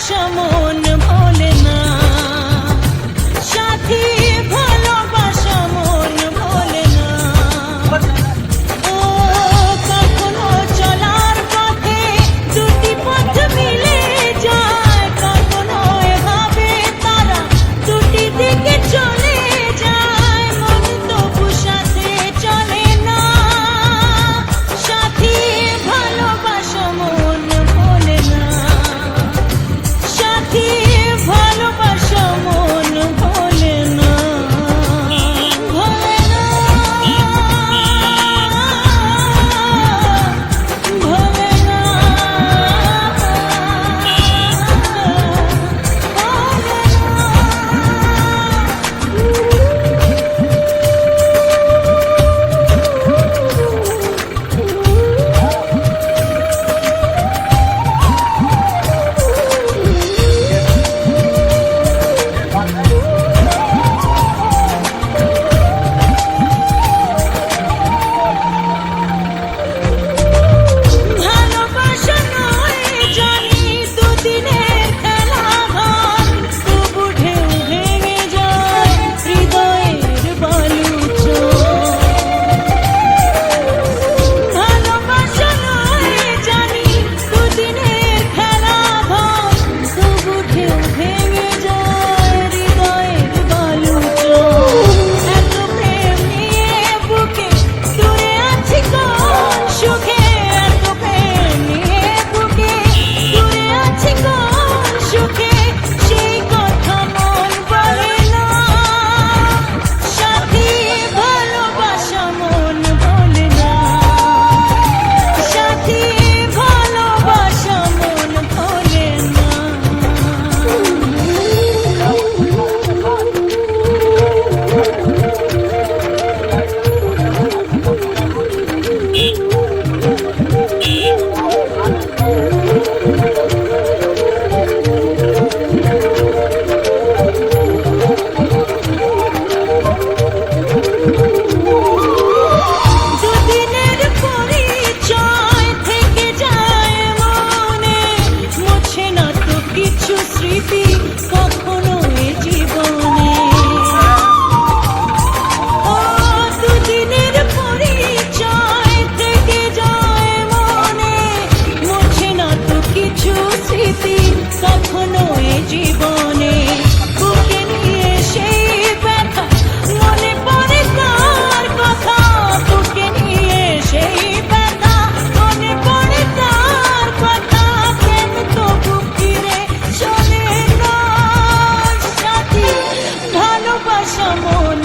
ভালোবাসা মন ভোলে না, সাথী ভালোবাসা মন ভোলে না। ও কখনো চলার পথে দুটি পথ মিলে যায়, কখনো এভাবে তারা দুটি দিকে চলে যায়, মন তবু সাথে চলে না, সাথী ভালোবাসা মন ভোলে না, সাথী ভালোবাসা মন ভোলে না, ভোলে না, ভোলে না, ভালোবাসা নয় জানি দুদিনের খেলা ঘর, তবু ঢেউ ভেঙে যায় হৃদয়ের বালুচর। ভালোবাসা নয় জানি দুদিনের খেলা ঘর, তবু ঢেউ ভেঙে যায় হৃদয়ের বালুচর। এত প্রেম নিয়ে বুকে দূরে আছি কোন সুখে, এত প্রেম নিয়ে বুকে দূরে আছি কোন সুখে, সেই কথা মন বলে না, সাথী ভালোবাসা মন বলে না, সাথী ভালোবাসা মন বলে না। দুদিনের পরিচয় থেকে যায় মনে, মোছে না তো কিছু স্মৃতি কখনো এ জীবনে। ও দুদিনের পরিচয় থেকে যায় মনে, মোছে না তো কিছু স্মৃতি কখনো এ জীবনে। বুকে নিয়ে সেই ব্যথা মনে পড়ে তার কথা, বুকে নিয়ে সেই ব্যথা মনে পড়ে তার কথা, প্রেম তবু ফিরে চলে না, সাথী ভালোবাসা মন